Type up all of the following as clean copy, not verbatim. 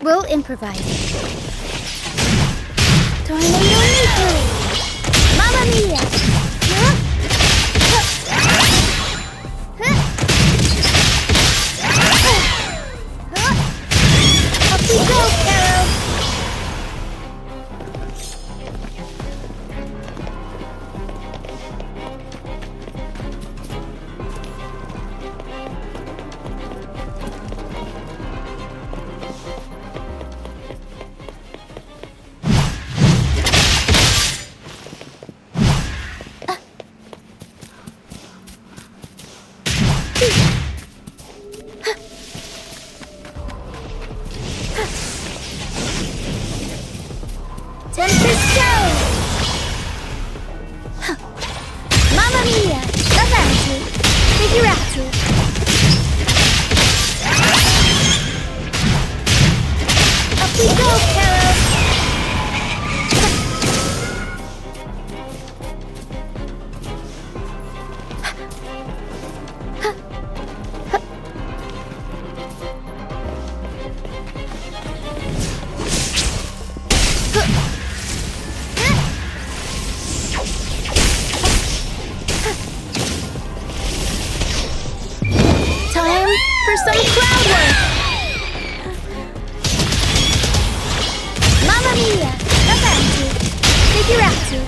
We'll improvise. Tornado Nuclear! Mamma Mia! Huh? Up we go, Carol! Mamma Mia! Avanti! Figurati! Up we go, Carol! Time for some crowd work! Mamma Mia! Avanti! Figurati!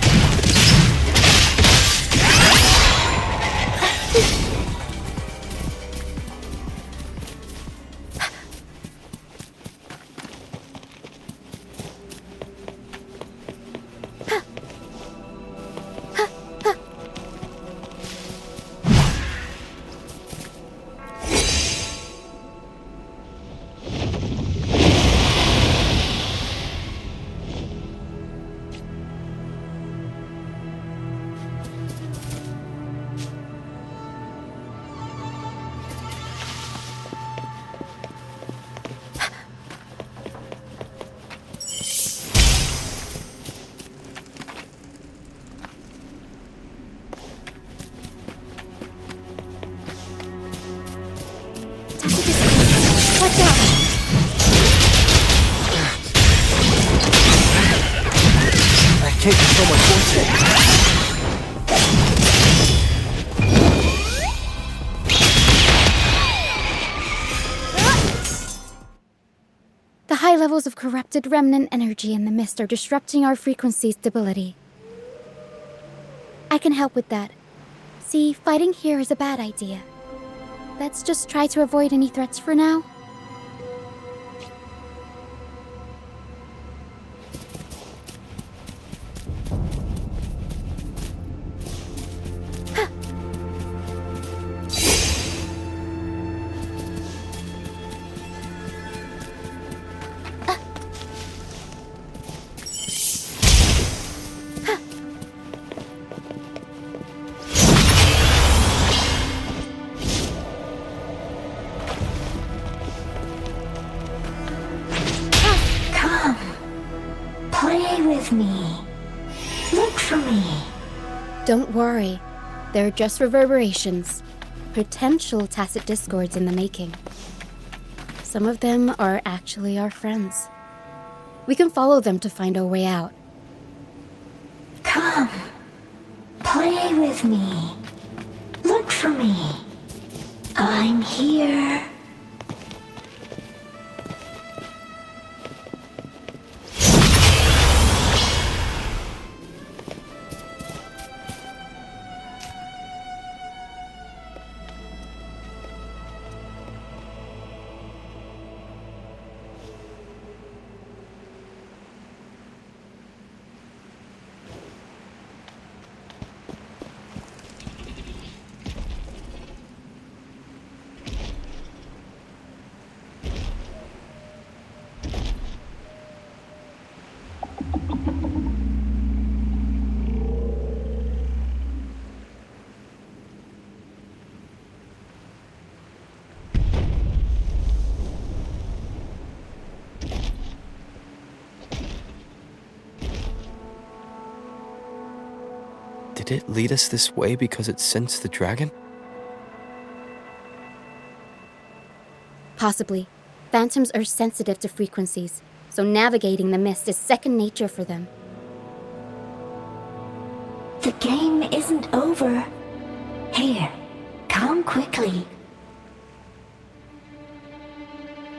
Watch out! I can't control my forte. The high levels of corrupted remnant energy in the mist are disrupting our frequency stability. I can help with that. See, fighting here is a bad idea. Let's just try to avoid any threats for now. Me. Look for me. Don't worry. They're just reverberations. Potential tacit discords in the making. Some of them are actually our friends. We can follow them to find our way out. Come. Play with me. Look for me. I'm here. Did it lead us this way because it sensed the dragon? Possibly. Phantoms are sensitive to frequencies, so navigating the mist is second nature for them. The game isn't over. Here, come quickly.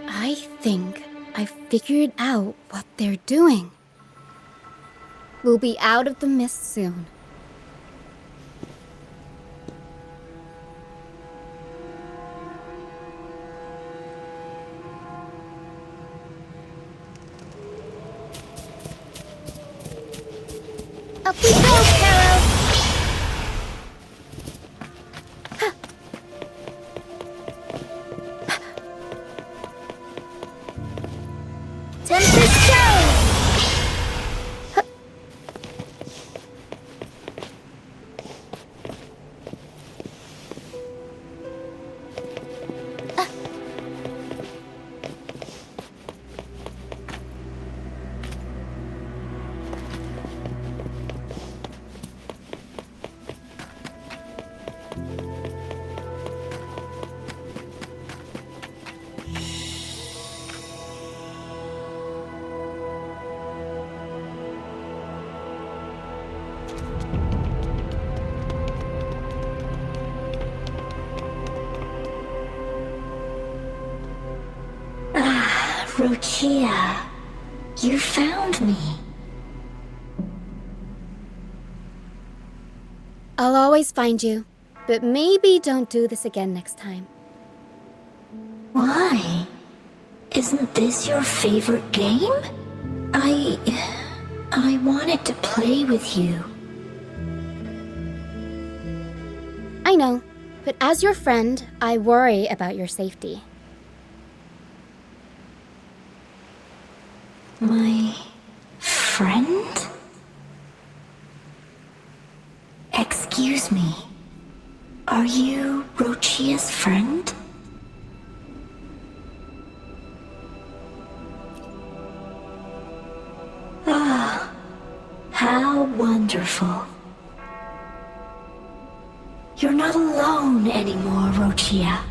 I think I figured out what they're doing. We'll be out of the mist soon. Up we go, Carol! Tempest show! Rochia, you found me. I'll always find you, but maybe don't do this again next time. Why? Isn't this your favorite game? I wanted to play with you. I know, but as your friend, I worry about your safety. My friend? Excuse me. Are you Rochia's friend? Ah, how wonderful. You're not alone anymore, Rochia.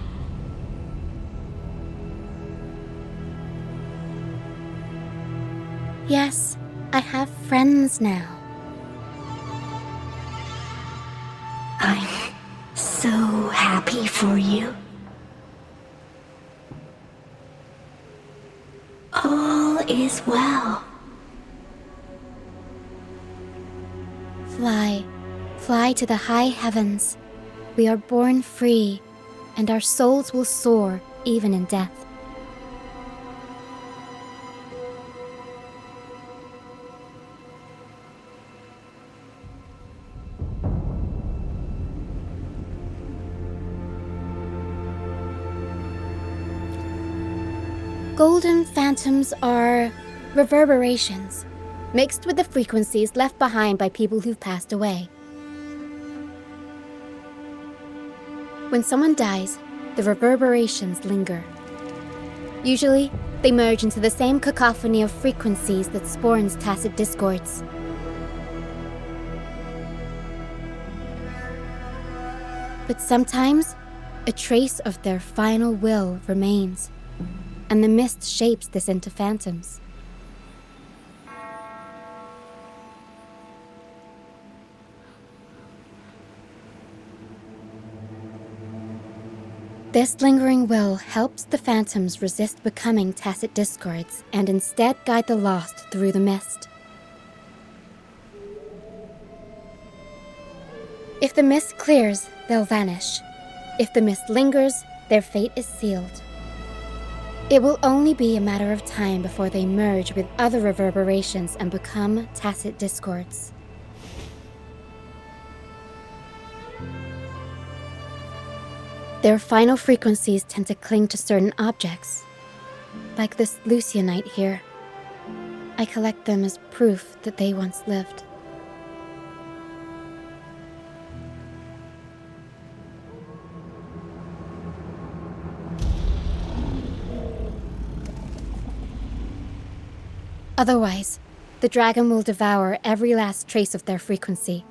Yes, I have friends now. I'm so happy for you. All is well. Fly, fly to the high heavens. We are born free, and our souls will soar even in death. Golden phantoms are reverberations, mixed with the frequencies left behind by people who've passed away. When someone dies, the reverberations linger. Usually, they merge into the same cacophony of frequencies that spawns tacit discords. But sometimes, a trace of their final will remains, and the mist shapes this into phantoms. This lingering will helps the phantoms resist becoming tacit discords and instead guide the lost through the mist. If the mist clears, they'll vanish. If the mist lingers, their fate is sealed. It will only be a matter of time before they merge with other reverberations and become tacit discords. Their final frequencies tend to cling to certain objects, like this Lucianite here. I collect them as proof that they once lived. Otherwise, the dragon will devour every last trace of their frequency.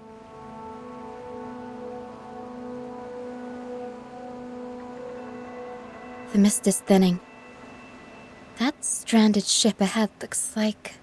The mist is thinning. stranded ship ahead looks like...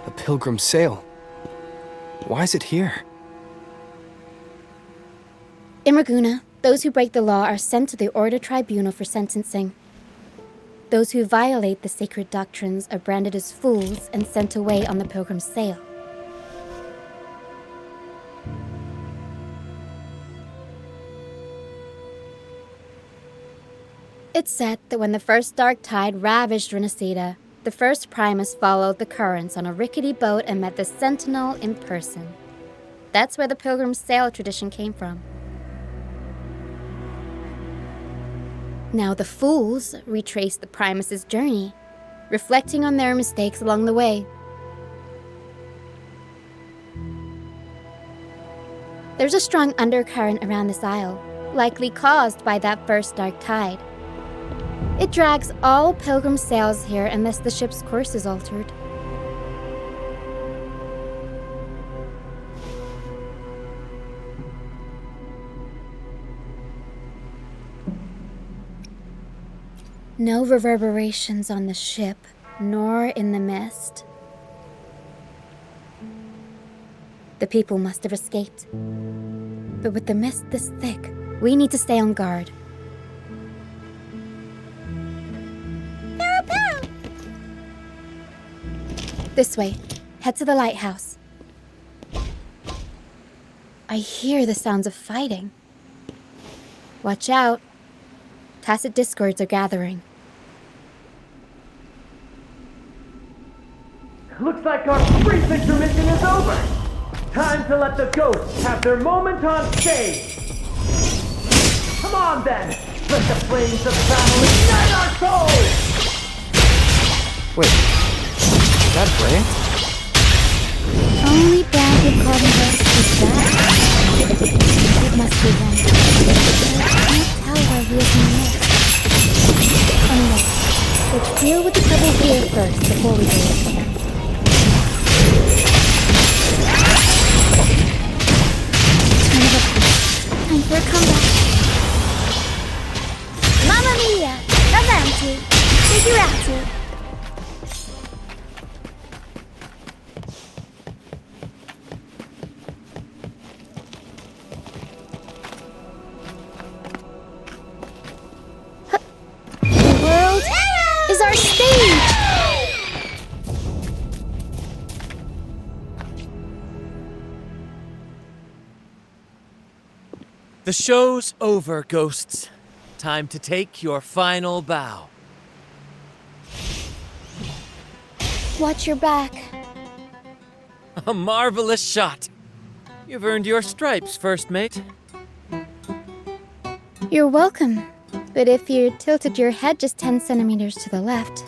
A pilgrim's sail. Why is it here? In Raguna, those who break the law are sent to the Order Tribunal for sentencing. Those who violate the sacred doctrines are branded as fools and sent away on the pilgrim's sail. It's said that when the first dark tide ravaged Renacida, the first Primus followed the currents on a rickety boat and met the Sentinel in person. That's where the pilgrim's sail tradition came from. Now the fools retrace the Primus's journey, reflecting on their mistakes along the way. There's a strong undercurrent around this isle, likely caused by that first dark tide. It drags all pilgrim sails here unless the ship's course is altered. No reverberations on the ship, nor in the mist. The people must have escaped. But with the mist this thick, we need to stay on guard. This way. Head to the lighthouse. I hear the sounds of fighting. Watch out. Tacit discords are gathering. Looks like our brief intermission is over. Time to let the ghosts have their moment on stage. Come on then. Let the flames of battle ignite our souls. Wait, is that Brant? Only Brad would call him ghost is that. It must be them. I can't tell where he is in the mist. Anyway, let's deal with the trouble here first before we do it. Turn it up. Time for a comeback. Mamma mia! Avanti! Figurati! The world is our stage! The show's over, ghosts. Time to take your final bow. Watch your back. A marvelous shot. You've earned your stripes, first mate. You're welcome. But if you tilted your head just 10 centimeters to the left,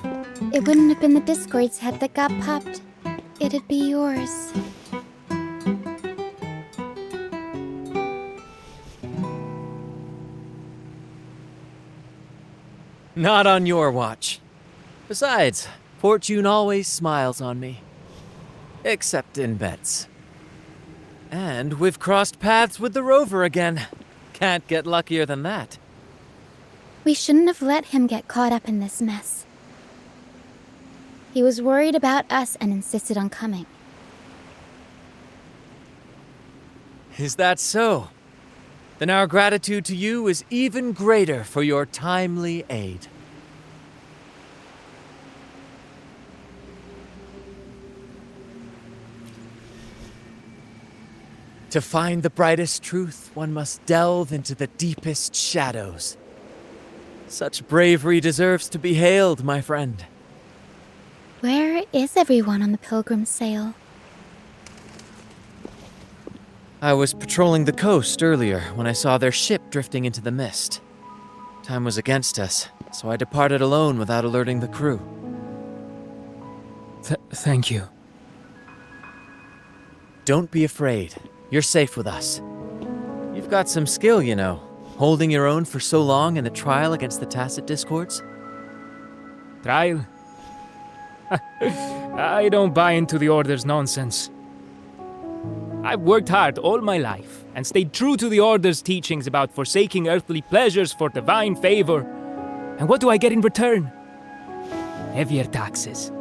it wouldn't have been the Discord's head that got popped. It'd be yours. Not on your watch. Besides, fortune always smiles on me. Except in bets. And we've crossed paths with the rover again. Can't get luckier than that. We shouldn't have let him get caught up in this mess. He was worried about us and insisted on coming. Is that so? Then our gratitude to you is even greater for your timely aid. To find the brightest truth, one must delve into the deepest shadows. Such bravery deserves to be hailed, my friend. Where is everyone on the pilgrim's sail? I was patrolling the coast earlier when I saw their ship drifting into the mist. Time was against us, so I departed alone without alerting the crew. Thank you. Don't be afraid. You're safe with us. You've got some skill, you know, holding your own for so long in a trial against the Tacit Discords. Trial? I don't buy into the Order's nonsense. I've worked hard all my life and stayed true to the Order's teachings about forsaking earthly pleasures for divine favor. And what do I get in return? Heavier taxes.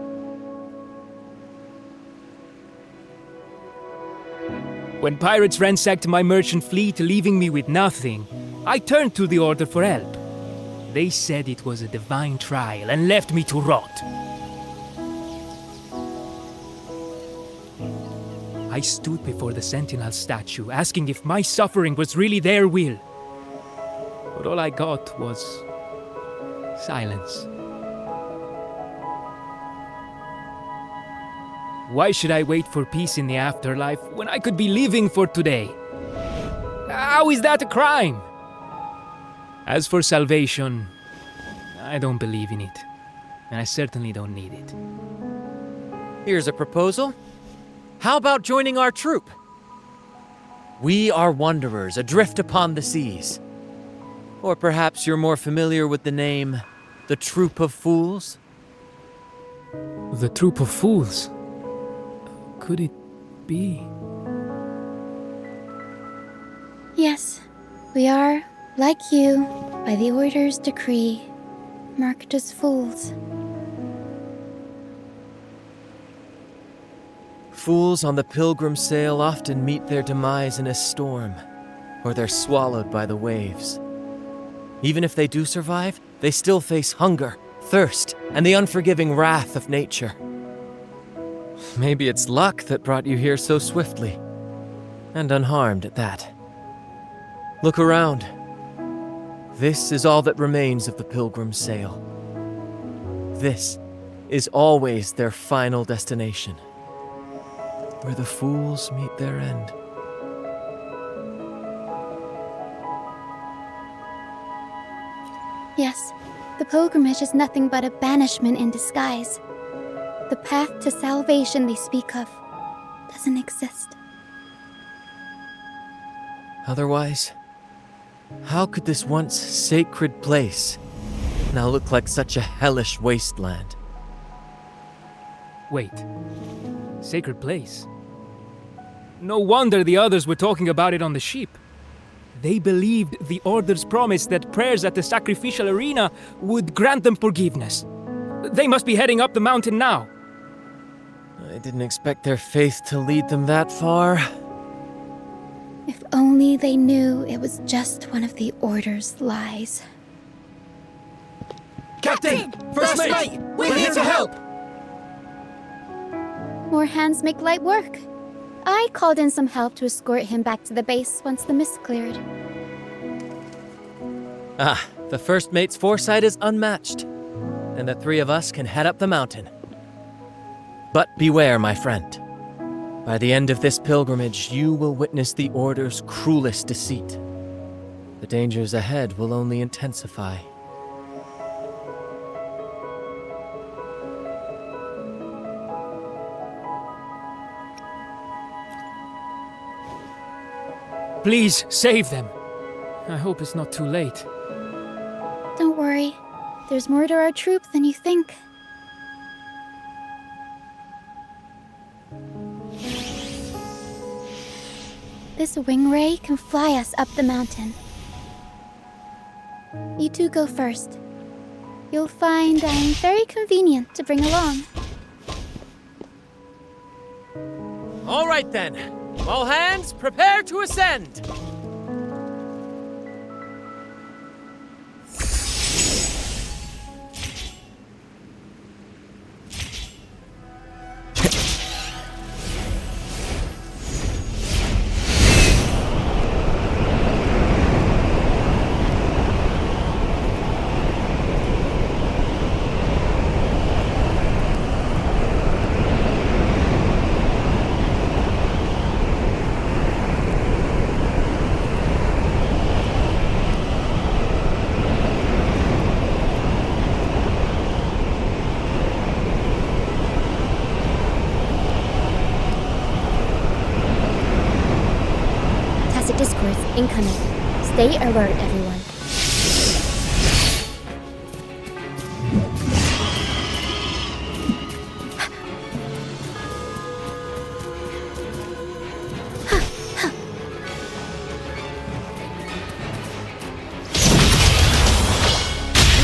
When pirates ransacked my merchant fleet, leaving me with nothing, I turned to the Order for help. They said it was a divine trial and left me to rot. I stood before the Sentinel statue, asking if my suffering was really their will. But all I got was silence. Why should I wait for peace in the afterlife when I could be living for today? How is that a crime? As for salvation, I don't believe in it. And I certainly don't need it. Here's a proposal. How about joining our troop? We are wanderers adrift upon the seas. Or perhaps you're more familiar with the name, the Troop of Fools? The Troop of Fools? Could it be? Yes, we are, like you, by the Order's decree, marked as fools. Fools on the pilgrim sail often meet their demise in a storm, or they're swallowed by the waves. Even if they do survive, they still face hunger, thirst, and the unforgiving wrath of nature. Maybe it's luck that brought you here so swiftly, and unharmed at that. Look around. This is all that remains of the pilgrim sail. This is always their final destination, where the fools meet their end. Yes, the pilgrimage is nothing but a banishment in disguise. The path to salvation they speak of doesn't exist. Otherwise, how could this once sacred place now look like such a hellish wasteland? Wait. Sacred place? No wonder the others were talking about it on the ship. They believed the Order's promise that prayers at the sacrificial arena would grant them forgiveness. They must be heading up the mountain now. I didn't expect their faith to lead them that far. If only they knew it was just one of the Order's lies. Captain! First mate! We're here to help! More hands make light work. I called in some help to escort him back to the base once the mist cleared. Ah, the first mate's foresight is unmatched, and the three of us can head up the mountain. But beware, my friend. By the end of this pilgrimage, you will witness the Order's cruelest deceit. The dangers ahead will only intensify. Please, save them. I hope it's not too late. Don't worry. There's more to our troop than you think. This wing ray can fly us up the mountain. You two go first. You'll find I'm very convenient to bring along. All right then. All hands, prepare to ascend! discords incoming. Stay alert, everyone.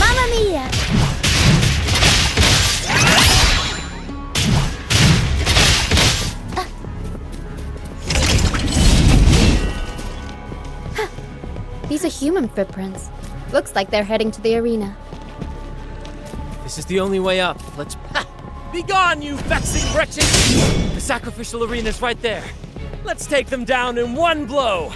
Mamma mia! These are human footprints. Looks like they're heading to the arena. This is the only way up. Let's... Ha! Be gone, you vexing wretches! The sacrificial arena's right there. Let's take them down in one blow!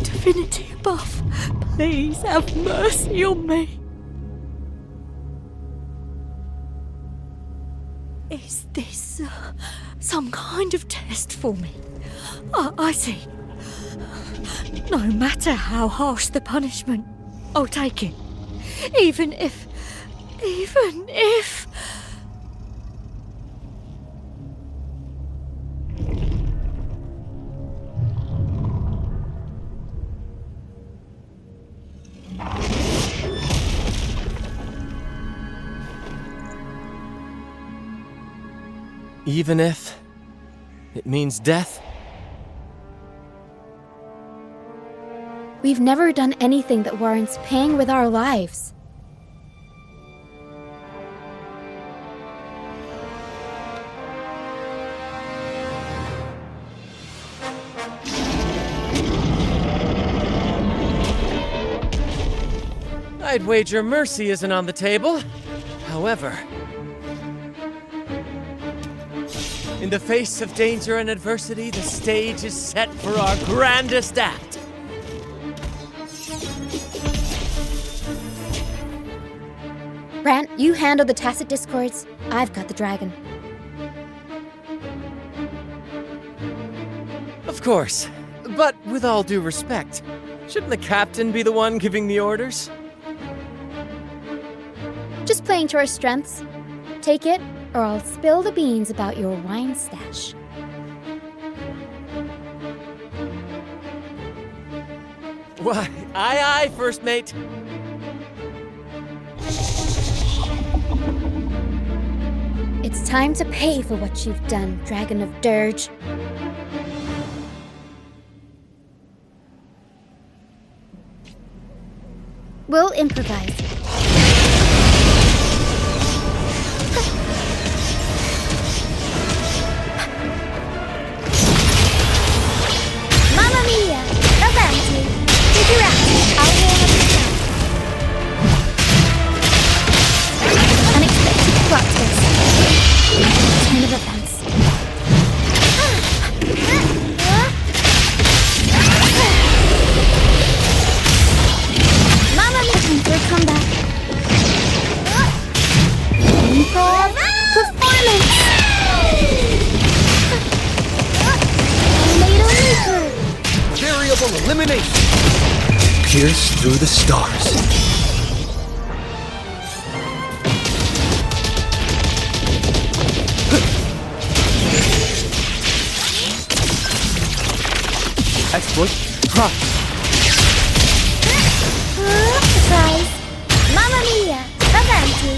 Divinity above, please have mercy on me. Is this some kind of test for me? I see. No matter how harsh the punishment, I'll take it. Even if... Even if it means death? We've never done anything that warrants paying with our lives. I'd wager mercy isn't on the table. However, in the face of danger and adversity, the stage is set for our grandest act. Brant, you handle the tacit discords. I've got the dragon. Of course, but with all due respect, shouldn't the captain be the one giving the orders? Just playing to our strengths. Take it, or I'll spill the beans about your wine stash. Why, aye, first mate. It's time to pay for what you've done, Dragon of Dirge. We'll improvise. Mamma mia! Avanti! Figure out! I'll warm up the sound. Unexpected plot twist. Turn of events. Mamma mia! For a comeback. Improv performance. Tornado Maker. Variable elimination. Pierce through the stars. Exploit. Crush. Surprise. Mamma mia. Avanti.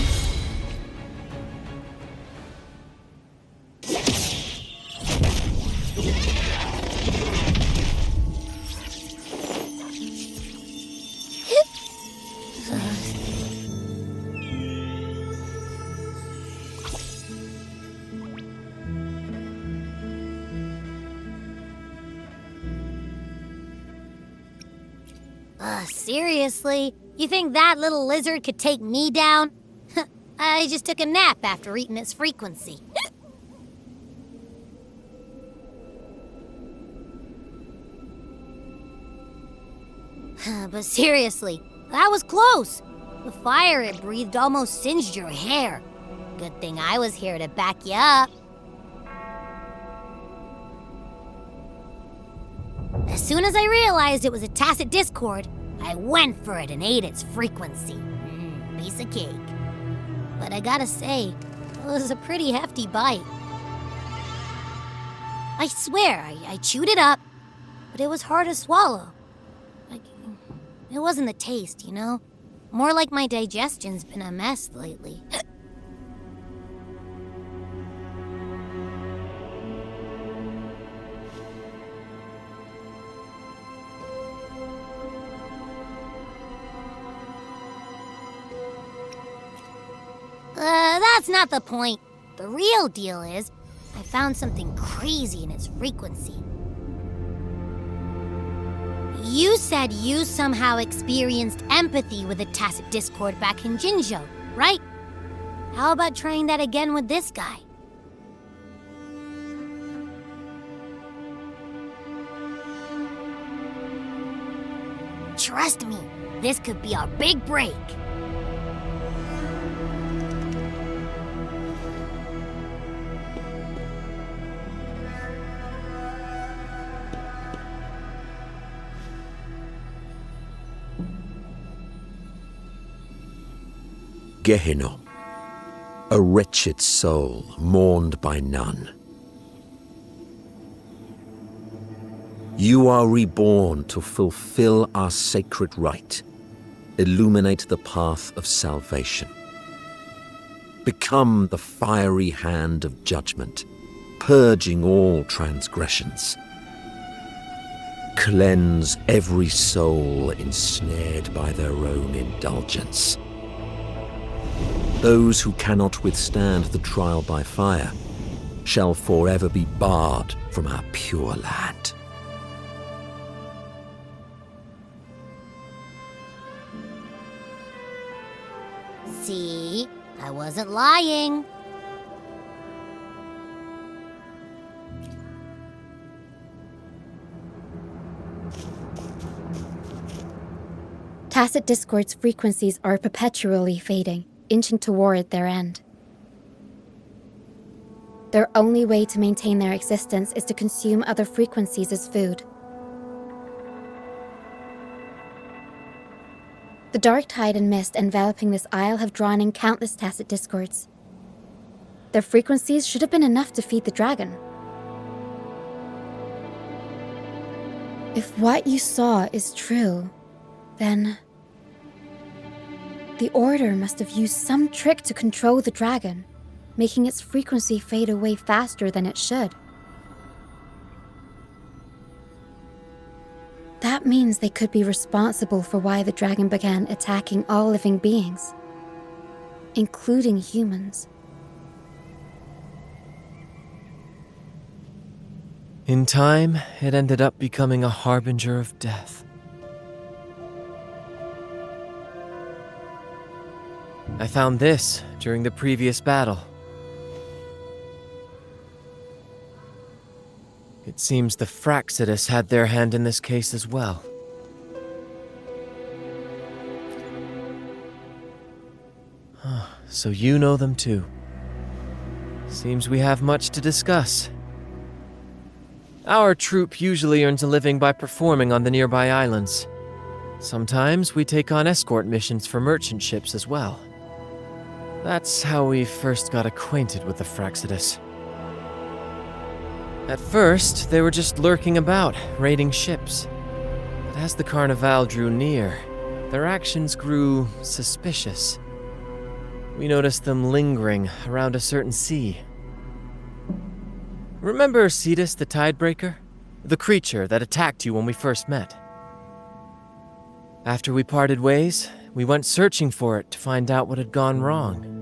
Seriously? You think that little lizard could take me down? I just took a nap after eating its frequency. But seriously, that was close. The fire it breathed almost singed your hair. Good thing I was here to back you up. As soon as I realized it was a tacit discord, I went for it and ate its frequency. Piece of cake. But I gotta say, it was a pretty hefty bite. I swear, I chewed it up, but it was hard to swallow. It wasn't the taste, you know? More like my digestion's been a mess lately. That's not the point. The real deal is, I found something crazy in its frequency. You said you somehow experienced empathy with the tacit discord back in Jinzhou, right? How about trying that again with this guy? Trust me, this could be our big break. Gehenna, a wretched soul mourned by none. You are reborn to fulfill our sacred rite, illuminate the path of salvation. Become the fiery hand of judgment, purging all transgressions. Cleanse every soul ensnared by their own indulgence. Those who cannot withstand the trial by fire shall forever be barred from our pure land. See? I wasn't lying. Tacit discord's frequencies are perpetually fading, inching toward their end. Their only way to maintain their existence is to consume other frequencies as food. The dark tide and mist enveloping this isle have drawn in countless tacit discords. Their frequencies should have been enough to feed the dragon. If what you saw is true, then the Order must have used some trick to control the dragon, making its frequency fade away faster than it should. That means they could be responsible for why the dragon began attacking all living beings, including humans. In time, it ended up becoming a harbinger of death. I found this during the previous battle. It seems the Fraxidus had their hand in this case as well. So you know them too. Seems we have much to discuss. Our troop usually earns a living by performing on the nearby islands. Sometimes we take on escort missions for merchant ships as well. That's how we first got acquainted with the Fraxidus. At first, they were just lurking about, raiding ships. But as the Carnival drew near, their actions grew suspicious. We noticed them lingering around a certain sea. Remember Cetus the Tidebreaker? The creature that attacked you when we first met? After we parted ways, we went searching for it to find out what had gone wrong.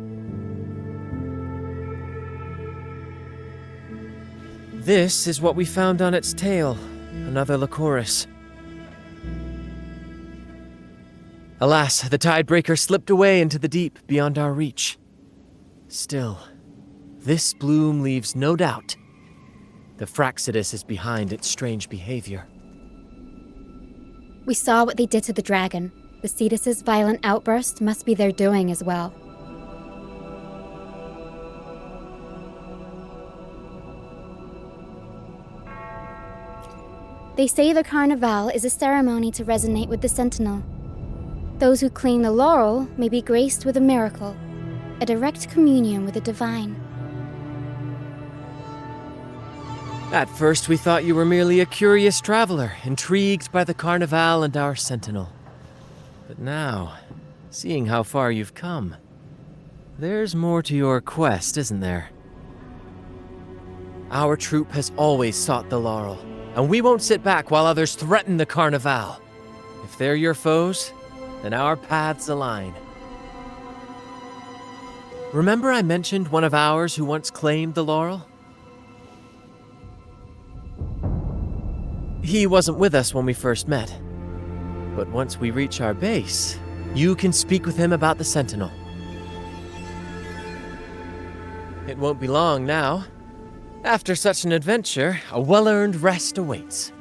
This is what we found on its tail, another Lycoris. Alas, the Tidebreaker slipped away into the deep beyond our reach. Still, this bloom leaves no doubt. The Fraxidus is behind its strange behavior. We saw what they did to the dragon. The Cetus's violent outburst must be their doing as well. They say the Carnival is a ceremony to resonate with the Sentinel. Those who claim the laurel may be graced with a miracle, a direct communion with the divine. At first, we thought you were merely a curious traveler, intrigued by the Carnival and our Sentinel. But now, seeing how far you've come, there's more to your quest, isn't there? Our troop has always sought the laurel, and we won't sit back while others threaten the Carnival. If they're your foes, then our paths align. Remember I mentioned one of ours who once claimed the laurel? He wasn't with us when we first met. But once we reach our base, you can speak with him about the Sentinel. It won't be long now. After such an adventure, a well-earned rest awaits.